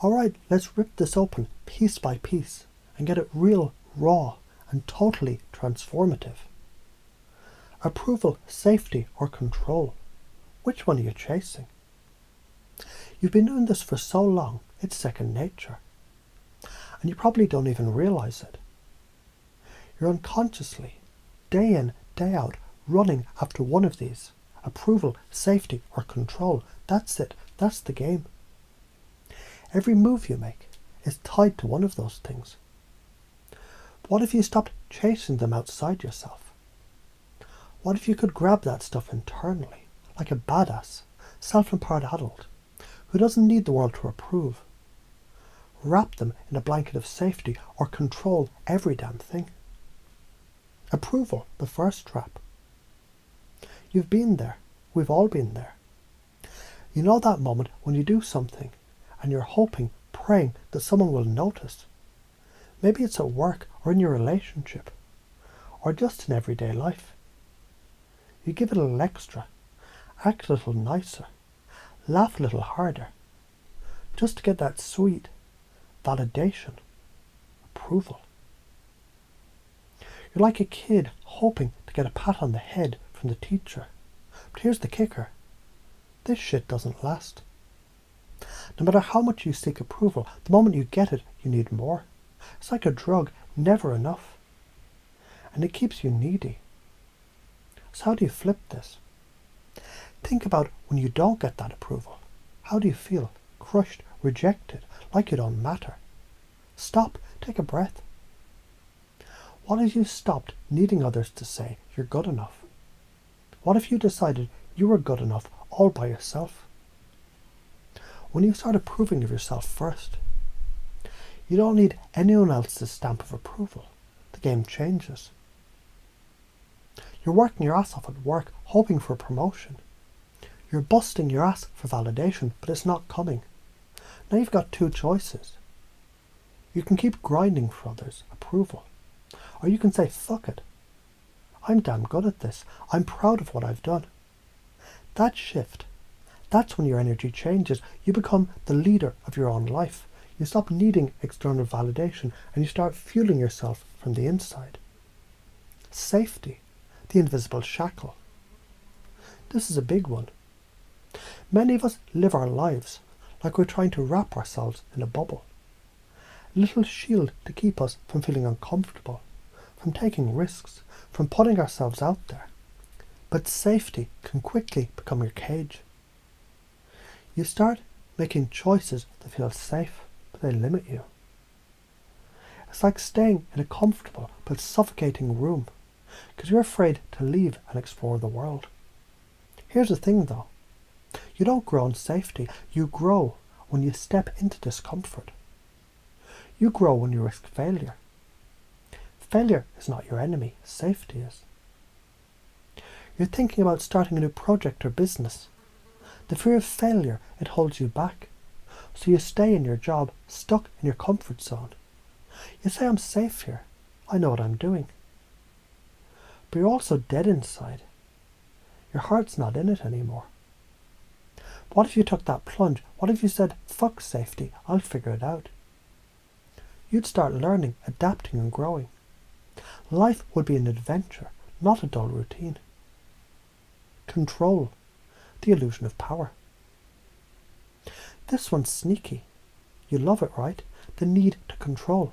Alright, let's rip this open piece by piece and get it real, raw, and totally transformative. Approval, safety, or control? Which one are you chasing? You've been doing this for so long, it's second nature. And you probably don't even realize it. You're unconsciously, day in, day out, running after one of these. Approval, safety, or control. That's it. That's the game. Every move you make is tied to one of those things. What if you stopped chasing them outside yourself? What if you could grab that stuff internally, like a badass, self-empowered adult who doesn't need the world to approve? Wrap them in a blanket of safety or control every damn thing. Approval, the first trap. You've been there. We've all been there. You know that moment when you do something and you're hoping, praying that someone will notice. Maybe it's at work or in your relationship or just in everyday life. You give it a little extra, act a little nicer, laugh a little harder, just to get that sweet validation, approval. You're like a kid hoping to get a pat on the head from the teacher. But here's the kicker. This shit doesn't last. No matter how much you seek approval, the moment you get it, you need more. It's like a drug, never enough. And it keeps you needy. So how do you flip this? Think about when you don't get that approval. How do you feel? Crushed, rejected, like you don't matter. Stop, take a breath. What if you stopped needing others to say you're good enough? What if you decided you were good enough all by yourself? When you start approving of yourself first, you don't need anyone else's stamp of approval. The game changes. You're working your ass off at work, hoping for a promotion. You're busting your ass for validation, but it's not coming. Now you've got two choices. You can keep grinding for others' approval, or you can say, fuck it. I'm damn good at this. I'm proud of what I've done. That shift, that's when your energy changes. You become the leader of your own life. You stop needing external validation and you start fueling yourself from the inside. Safety, the invisible shackle. This is a big one. Many of us live our lives like we're trying to wrap ourselves in a bubble. A little shield to keep us from feeling uncomfortable, from taking risks, from putting ourselves out there. But safety can quickly become your cage. You start making choices that feel safe, but they limit you. It's like staying in a comfortable but suffocating room because you're afraid to leave and explore the world. Here's the thing though. You don't grow in safety. You grow when you step into discomfort. You grow when you risk failure. Failure is not your enemy. Safety is. You're thinking about starting a new project or business. The fear of failure, it holds you back. So you stay in your job, stuck in your comfort zone. You say, I'm safe here. I know what I'm doing. But you're also dead inside. Your heart's not in it anymore. What if you took that plunge? What if you said, fuck safety, I'll figure it out? You'd start learning, adapting and growing. Life would be an adventure, not a dull routine. Control, the illusion of power. This one's sneaky. You love it, right? The need to control.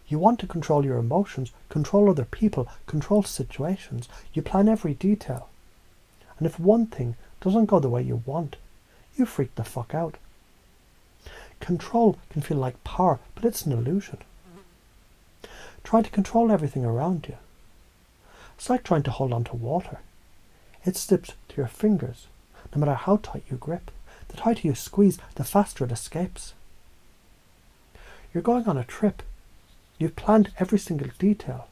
You want to control your emotions, control other people, control situations. You plan every detail. And if one thing doesn't go the way you want, you freak the fuck out. Control can feel like power, but it's an illusion. Try to control everything around you. It's like trying to hold on to water. It slips to your fingers, no matter how tight you grip. The tighter you squeeze, the faster it escapes. You're going on a trip. You've planned every single detail.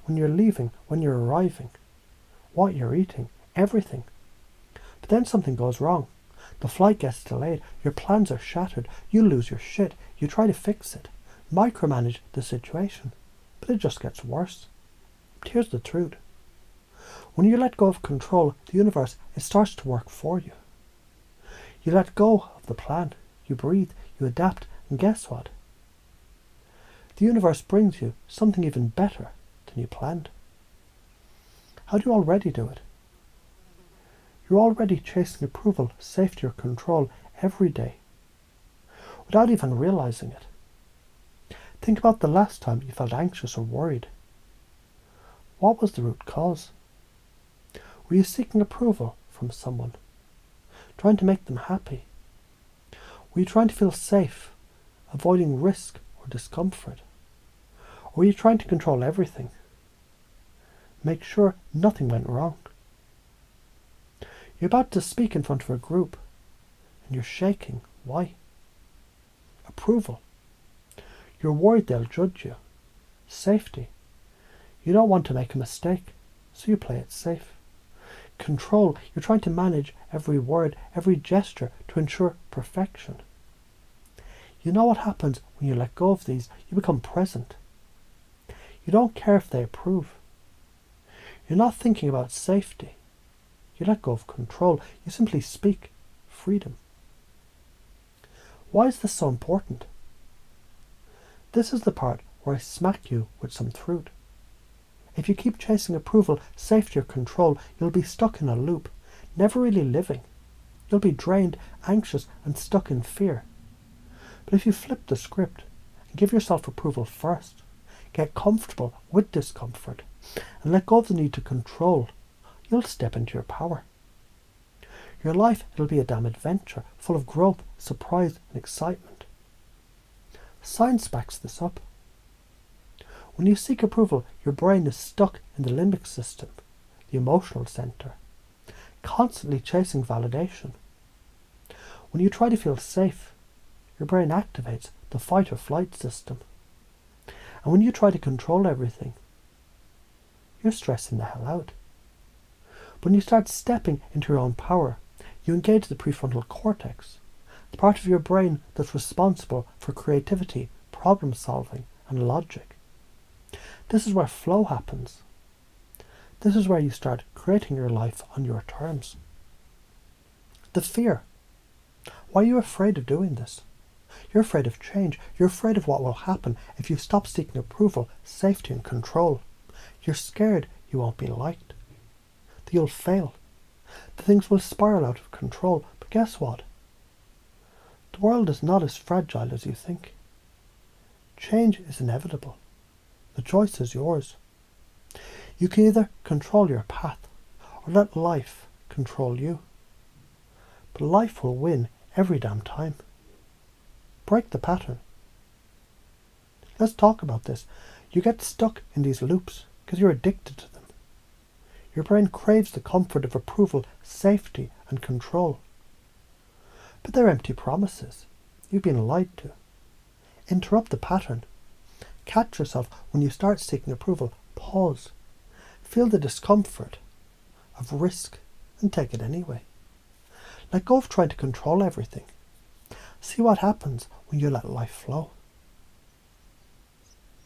When you're leaving, when you're arriving, what you're eating, everything. But then something goes wrong. The flight gets delayed. Your plans are shattered. You lose your shit. You try to fix it. Micromanage the situation. But it just gets worse. But here's the truth. When you let go of control, the universe, it starts to work for you. You let go of the plan. you breathe, you adapt, and guess what? The universe brings you something even better than you planned. How do you already do it? You're already chasing approval, safety, or control every day, without even realizing it. Think about the last time you felt anxious or worried. What was the root cause? Were you seeking approval from someone? Trying to make them happy? Were you trying to feel safe, avoiding risk or discomfort? Or were you trying to control everything? Make sure nothing went wrong. You're about to speak in front of a group, and you're shaking. Why? Approval. You're worried they'll judge you. Safety. You don't want to make a mistake, so you play it safe. Control. You're trying to manage every word, every gesture to ensure perfection. You know what happens when you let go of these? You become present. You don't care if they approve. You're not thinking about safety. You let go of control. You simply speak freedom. Why is this so important? This is the part where I smack you with some truth. If you keep chasing approval, safety, or control, you'll be stuck in a loop, never really living. You'll be drained, anxious, and stuck in fear. But if you flip the script and give yourself approval first, get comfortable with discomfort, and let go of the need to control, you'll step into your power. Your life, it'll be a damn adventure, full of growth, surprise, and excitement. Science backs this up. When you seek approval, your brain is stuck in the limbic system, the emotional center, constantly chasing validation. When you try to feel safe, your brain activates the fight or flight system. And when you try to control everything, you're stressing the hell out. When you start stepping into your own power, you engage the prefrontal cortex, the part of your brain that's responsible for creativity, problem solving, and logic. This is where flow happens. This is where you start creating your life on your terms. The fear. Why are you afraid of doing this? You're afraid of change. You're afraid of what will happen if you stop seeking approval, safety, and control. You're scared you won't be liked, that you'll fail, that things will spiral out of control. But guess what? The world is not as fragile as you think. Change is inevitable. The choice is yours. You can either control your path or let life control you. But life will win every damn time. Break the pattern. Let's talk about this. You get stuck in these loops because you're addicted to them. Your brain craves the comfort of approval, safety, and control. But they're empty promises. You've been lied to. Interrupt the pattern. Catch yourself when you start seeking approval. Pause. Feel the discomfort of risk and take it anyway. Let go of trying to control everything. See what happens when you let life flow.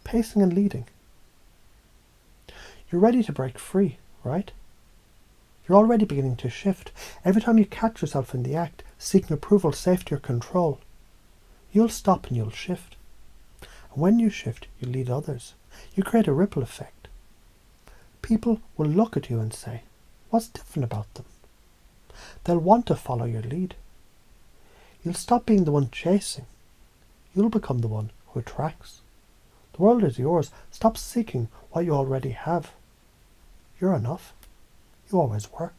Pacing and leading. You're ready to break free, right? You're already beginning to shift. Every time you catch yourself in the act, seeking approval, safety, or control, you'll stop and you'll shift. And when you shift, you lead others. You create a ripple effect. People will look at you and say, what's different about them? They'll want to follow your lead. You'll stop being the one chasing. You'll become the one who attracts. The world is yours. Stop seeking what you already have. You're enough. You always were.